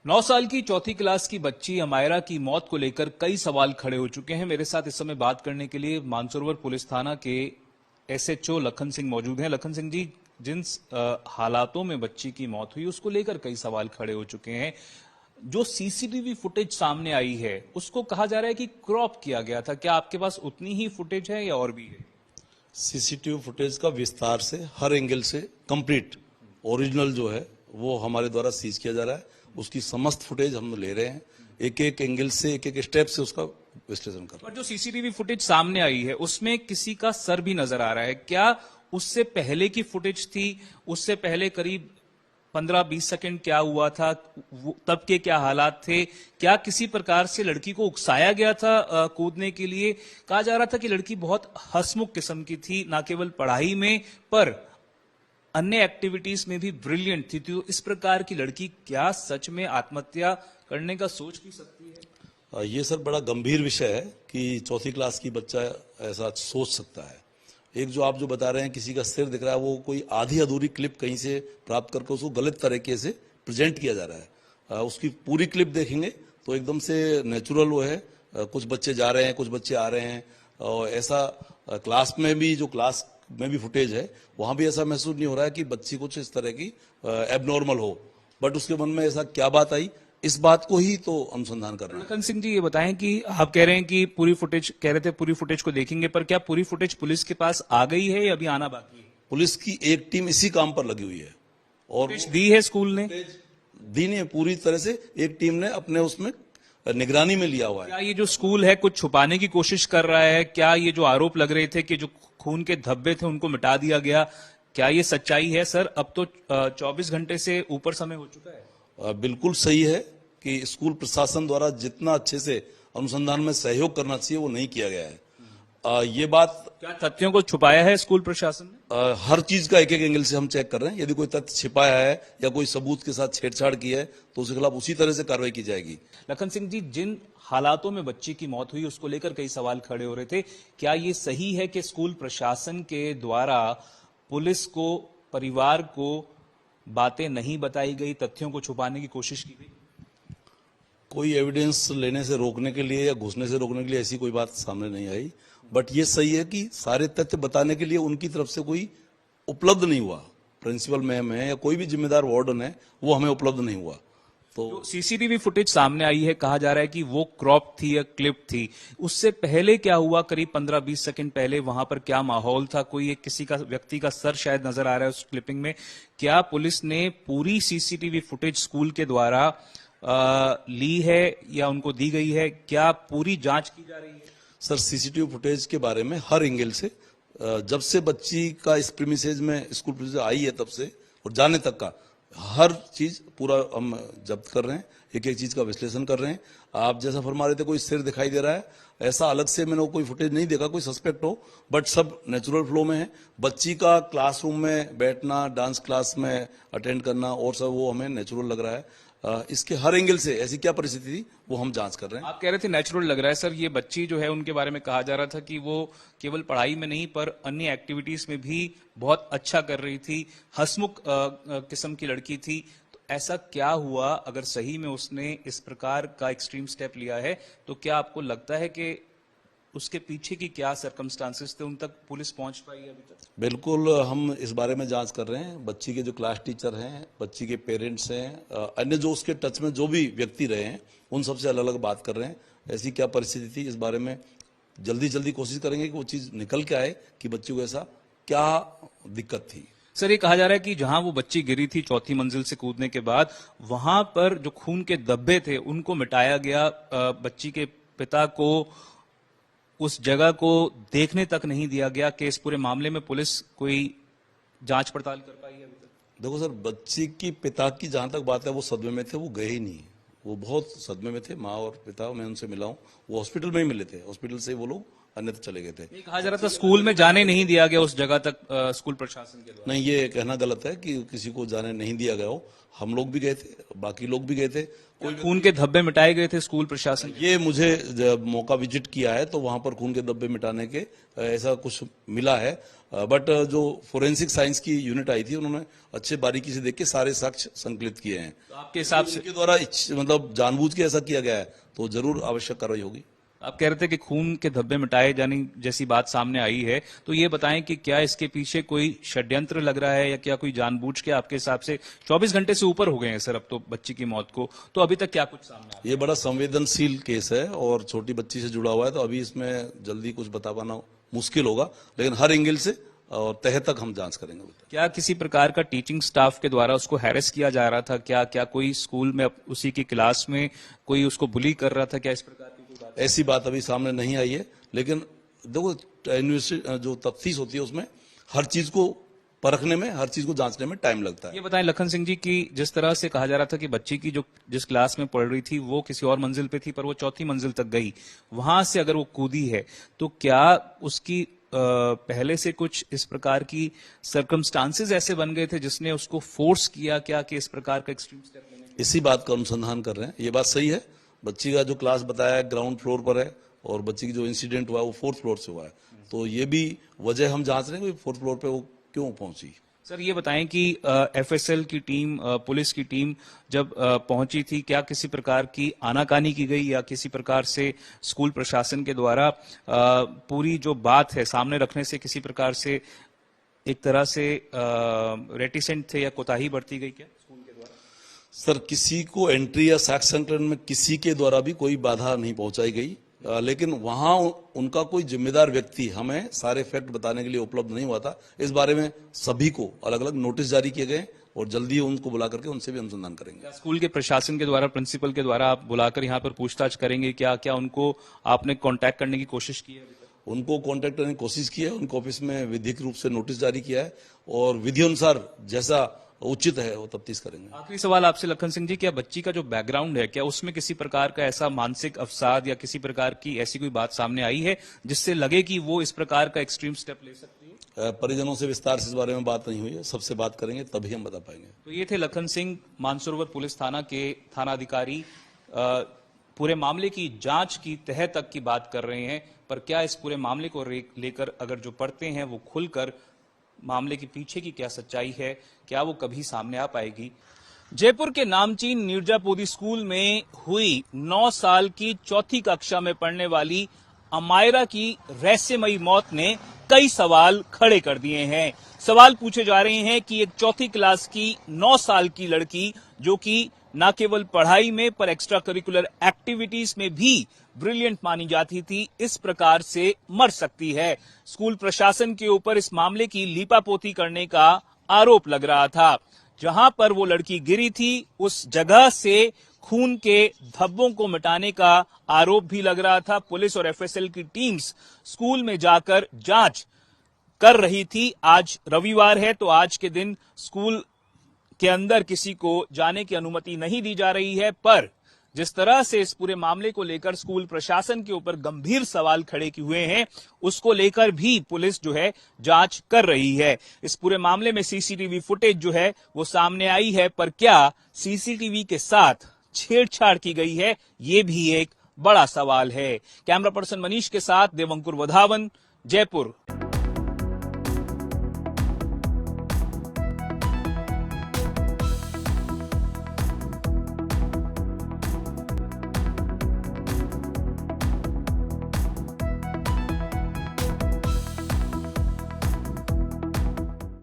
9 साल की चौथी क्लास की बच्ची अमायरा की मौत को लेकर कई सवाल खड़े हो चुके हैं। मेरे साथ इस समय बात करने के लिए मानसरोवर पुलिस थाना के एसएचओ लखन सिंह मौजूद हैं। लखन सिंह जी, जिन हालातों में बच्ची की मौत हुई उसको लेकर कई सवाल खड़े हो चुके हैं। जो सीसीटीवी फुटेज सामने आई है उसको कहा जा रहा है कि क्रॉप किया गया था। क्या आपके पास उतनी ही फुटेज है या और भी है? सीसीटीवी फुटेज का विस्तार से हर एंगल से कंप्लीट ओरिजिनल जो है वो हमारे द्वारा सीज किया जा रहा है। उसकी समस्त फुटेज हम ले रहे हैं, एक एक एंगल से एक एक स्टेप से उसका विश्लेषण कर रहे हैं। और जो सीसीटीवी फुटेज सामने आई है उसमें किसी का सर भी नजर आ रहा है। क्या उससे पहले की फुटेज थी? उससे पहले करीब 15-20 सेकंड क्या हुआ था, तब के क्या हालात थे? क्या किसी प्रकार से लड़की को उकसाया गया था कूदने के लिए? कहा जा रहा था कि लड़की बहुत हंसमुख किस्म की थी, ना केवल पढ़ाई में पर अन्य एक्टिविटीज में भी ब्रिलियंट थी। तो इस प्रकार की लड़की क्या सच में आत्महत्या करने का सोच भी सकती है? ये सर बड़ा गंभीर विषय है कि चौथी क्लास की बच्चा ऐसा सोच सकता है। एक जो आप जो बता रहे हैं किसी का सिर दिख रहा है, वो कोई आधी अधूरी क्लिप कहीं से प्राप्त करके उसको गलत तरीके से प्रेजेंट किया जा रहा है। उसकी पूरी क्लिप देखेंगे तो एकदम से नेचुरल वो है। कुछ बच्चे जा रहे हैं, कुछ बच्चे आ रहे हैं, और ऐसा क्लास में भी जो क्लास में भी फुटेज है वहां भी ऐसा महसूस नहीं हो रहा है कि बच्ची कुछ इस तरह की एबनॉर्मल हो। बट उसके मन में ऐसा क्या बात आई, इस बात को ही तो अनुसंधान कर रहे हैं। लखन सिंह जी, ये बताएं कि आप कह रहे हैं कि पूरी फुटेज, कह रहे थे पूरी फुटेज को देखेंगे, पर क्या पूरी फुटेज पुलिस के पास आ गई है या अभी आना बाकी है? पुलिस की एक टीम इसी काम पर लगी हुई है और फुटेज दी है स्कूल ने? दी नहीं है, पूरी तरह से एक टीम ने अपने उसमें निगरानी में लिया हुआ है। क्या ये जो स्कूल है कुछ छुपाने की कोशिश कर रहा है? क्या ये जो आरोप लग रहे थे कि जो खून के धब्बे थे उनको मिटा दिया गया, क्या ये सच्चाई है? सर, अब तो 24 घंटे से ऊपर समय हो चुका है। बिल्कुल सही है कि स्कूल प्रशासन द्वारा जितना अच्छे से अनुसंधान में सहयोग करना चाहिए वो नहीं किया गया है। ये बात, क्या तथ्यों को छुपाया है स्कूल प्रशासन ने? हर चीज का एक एक एंगल से हम चेक कर रहे हैं। यदि कोई तथ्य छिपाया है या कोई सबूत के साथ छेड़छाड़ की है तो उसके खिलाफ उसी तरह से कार्रवाई की जाएगी। लखन सिंह जी, जिन हालातों में बच्ची की मौत हुई उसको लेकर कई सवाल खड़े हो रहे थे। क्या ये सही है कि स्कूल प्रशासन के द्वारा पुलिस को, परिवार को बातें नहीं बताई गई, तथ्यों को छुपाने की कोशिश की गई? कोई एविडेंस लेने से रोकने के लिए या घुसने से रोकने के लिए ऐसी कोई बात सामने नहीं आई। बट ये सही है कि सारे तथ्य बताने के लिए उनकी तरफ से कोई उपलब्ध नहीं हुआ। प्रिंसिपल मैम है या कोई भी जिम्मेदार वार्डन है, वो हमें उपलब्ध नहीं हुआ। तो सीसीटीवी फुटेज सामने आई है, कहा जा रहा है कि वो क्रॉप थी या क्लिप थी। उससे पहले क्या हुआ? करीब 15-20 सेकंड पहले वहां पर क्या माहौल था? कोई एक किसी का व्यक्ति का सर शायद नजर आ रहा है उस क्लिपिंग में। क्या पुलिस ने पूरी सीसीटीवी फुटेज स्कूल के द्वारा ली है या उनको दी गई है? क्या पूरी जांच की जा रही है? सर, सीसीटीवी फुटेज के बारे में हर एंगल से, जब से बच्ची का इस प्रीमिसेस में स्कूल प्रीमिसेस आई है तब से और जाने तक का हर चीज पूरा हम जब्त कर रहे हैं, एक एक चीज का विश्लेषण कर रहे हैं। आप जैसा फरमा रहे थे कोई सिर दिखाई दे रहा है, ऐसा अलग से मैंने कोई फुटेज नहीं देखा कोई सस्पेक्ट हो, बट सब नेचुरल फ्लो में है। बच्ची का क्लासरूम में बैठना, डांस क्लास में अटेंड करना और सब वो हमें नेचुरल लग रहा है। इसके हर एंगल से ऐसी क्या परिस्थिति थी वो हम जांच कर रहे हैं। आप कह रहे थे नेचुरल लग रहा है। सर, ये बच्ची जो है उनके बारे में कहा जा रहा था कि वो केवल पढ़ाई में नहीं पर अन्य एक्टिविटीज में भी बहुत अच्छा कर रही थी, हंसमुख किस्म की लड़की थी। तो ऐसा क्या हुआ? अगर सही में उसने इस प्रकार का एक्सट्रीम स्टेप लिया है तो क्या आपको लगता है कि उसके पीछे की क्या सर्कमस्टांसेस थे, उन तक पुलिस पहुंच पाई है अभी तक? बिल्कुल, हम इस बारे में जांच कर रहे हैं। बच्ची के जो क्लास टीचर हैं, बच्ची के पेरेंट्स हैं, अन्य जो उसके टच में जो भी व्यक्ति रहे हैं, उन सबसे अलग अलग बात कर रहे हैं। ऐसी क्या परिस्थिति थी इस बारे में जल्दी कोशिश करेंगे कि वो चीज निकल के आए कि बच्ची को ऐसा क्या दिक्कत थी। सर, ये कहा जा रहा है कि जहां वो बच्ची गिरी थी चौथी मंजिल से कूदने के बाद, वहां पर जो खून के धब्बे थे उनको मिटाया गया। बच्ची के पिता को उस जगह को देखने तक नहीं दिया गया। कि इस पूरे मामले में पुलिस कोई जांच पड़ताल कर पाई है अभी तक? देखो सर, बच्ची की पिता की जहां तक बात है वो सदमे में थे, वो गए ही नहीं। वो बहुत सदमे में थे, माँ और पिता, मैं उनसे मिला हूँ, वो हॉस्पिटल में ही मिले थे। हॉस्पिटल से वो लोग अन्यत्र चले गए थे। ये कहा जा रहा था स्कूल में जाने नहीं दिया गया उस जगह तक स्कूल प्रशासन के द्वारा। नहीं, ये कहना गलत है कि किसी को जाने नहीं दिया गया हो। हम लोग भी गए थे, बाकी लोग भी गए थे। कोई खून के धब्बे मिटाए गए थे स्कूल प्रशासन के? ये मुझे जब मौका विजिट किया है तो वहां पर खून के धब्बे मिटाने के ऐसा कुछ मिला है, बट जो फोरेंसिक साइंस की यूनिट आई थी उन्होंने अच्छे बारीकी से देख के सारे साक्ष्य संकलित किए हैं। तो आपके हिसाब से उनके द्वारा मतलब जानबूझ के ऐसा किया गया है तो जरूर आवश्यक कार्रवाई होगी। आप कह रहे थे कि खून के धब्बे मिटाए जाने जैसी बात सामने आई है, तो ये बताएं कि क्या इसके पीछे कोई षड्यंत्र लग रहा है या क्या कोई जानबूझ के? आपके हिसाब से 24 घंटे से ऊपर हो गए हैं सर अब तो बच्ची की मौत को, तो अभी तक क्या कुछ सामने आया? ये बड़ा संवेदनशील केस है और छोटी बच्ची से जुड़ा हुआ है, तो अभी इसमें जल्दी कुछ बता पाना मुश्किल होगा, लेकिन हर एंगल से और तह तक हम जांच करेंगे। क्या किसी प्रकार का टीचिंग स्टाफ के द्वारा उसको हैरेस किया जा रहा था? क्या कोई स्कूल में उसी की क्लास में कोई उसको बुली कर रहा था? क्या इस प्रकार की कोई बात? ऐसी बात अभी सामने नहीं आई है, लेकिन देखो यूनिवर्सिटी जो तफ्तीश होती है उसमें हर चीज को परखने में, हर चीज को जांचने में टाइम लगता है। ये बताएं लखन सिंह जी की जिस तरह से कहा जा रहा था कि बच्ची की जो जिस क्लास में पढ़ रही थी वो किसी और मंजिल पे थी, पर वो 4थी मंजिल तक गई, वहां से अगर वो कूदी है तो क्या उसकी पहले से कुछ इस प्रकार की सर्कमस्टांसेस ऐसे बन गए थे जिसने उसको फोर्स किया क्या कि इस प्रकार का एक्सट्रीम स्टेप लेने? इसी बात का अनुसंधान कर रहे हैं। ये बात सही है, बच्ची का जो क्लास बताया है ग्राउंड फ्लोर पर है और बच्ची की जो इंसिडेंट हुआ है वो 4th फ्लोर से हुआ है, तो ये भी वजह हम जांच रहे हैं कि 4th फ्लोर पे वो क्यों पहुंची। सर ये बताएं कि एफएसएल की टीम, पुलिस की टीम जब पहुंची थी, क्या किसी प्रकार की आनाकानी की गई या किसी प्रकार से स्कूल प्रशासन के द्वारा पूरी जो बात है सामने रखने से किसी प्रकार से एक तरह से रेटिसेंट थे या कोताही बरती गई क्या स्कूल के द्वारा? सर, किसी को एंट्री या साक्ष्य संकलन में किसी के द्वारा भी कोई बाधा नहीं पहुंचाई गई, लेकिन वहां उनका कोई जिम्मेदार व्यक्ति हमें सारे फैक्ट बताने के लिए उपलब्ध नहीं हुआ था। इस बारे में सभी को अलग अलग नोटिस जारी किए गए और जल्दी उनको बुला करके उनसे भी अनुसंधान करेंगे। क्या स्कूल के प्रशासन के द्वारा, प्रिंसिपल के द्वारा आप बुलाकर यहाँ पर पूछताछ करेंगे? क्या उनको आपने कांटेक्ट करने की कोशिश की है? उनको कांटेक्ट करने की कोशिश की है, उनको ऑफिस में विधिक रूप से नोटिस जारी किया है और विधि अनुसार जैसा उचित है वो तफ्तीश करेंगे। आखिरी सवाल आपसे लखन सिंह जी, क्या बच्ची का जो बैकग्राउंड है क्या उसमें किसी प्रकार का ऐसा मानसिक अवसाद या किसी प्रकार की ऐसी कोई बात सामने आई है जिससे लगे कि वो इस प्रकार का एक्सट्रीम स्टेप ले सकती है? परिजनों से विस्तार से इस बारे में बात नहीं हुई है, सबसे बात करेंगे तभी हम बता पाएंगे। तो ये थे लखन सिंह, मानसरोवर पुलिस थाना के थानाधिकारी। पूरे मामले की जांच की तह तक की बात कर रहे हैं, पर क्या इस पूरे मामले को लेकर अगर जो पढ़ते हैं वो खुलकर मामले के पीछे की क्या सच्चाई है, क्या वो कभी सामने आ पाएगी? जयपुर के नामचीन नीरजापोदी स्कूल में हुई 9 साल की 4थी कक्षा में पढ़ने वाली अमायरा की रहस्यमयी मौत ने कई सवाल खड़े कर दिए हैं। सवाल पूछे जा रहे हैं कि एक 4थी क्लास की 9 साल की लड़की, जो कि न केवल पढ़ाई में पर एक्स्ट्रा करिकुलर एक्टिविटीज में भी ब्रिलियंट मानी जाती थी, इस प्रकार से मर सकती है। स्कूल प्रशासन के ऊपर इस मामले की लीपापोती करने का आरोप लग रहा था। जहां पर वो लड़की गिरी थी उस जगह से खून के धब्बों को मिटाने का आरोप भी लग रहा था। पुलिस और एफएसएल की टीम्स स्कूल में जाकर जांच कर रही थी। आज रविवार है तो आज के दिन स्कूल के अंदर किसी को जाने की अनुमति नहीं दी जा रही है, पर जिस तरह से इस पूरे मामले को लेकर स्कूल प्रशासन के ऊपर गंभीर सवाल खड़े हुए हैं, उसको लेकर भी पुलिस जो है जांच कर रही है। इस पूरे मामले में सीसीटीवी फुटेज जो है वो सामने आई है, पर क्या सीसीटीवी के साथ छेड़छाड़ की गई है, ये भी एक बड़ा सवाल है। कैमरा पर्सन मनीष के साथ देवंकुर वधावन, जयपुर।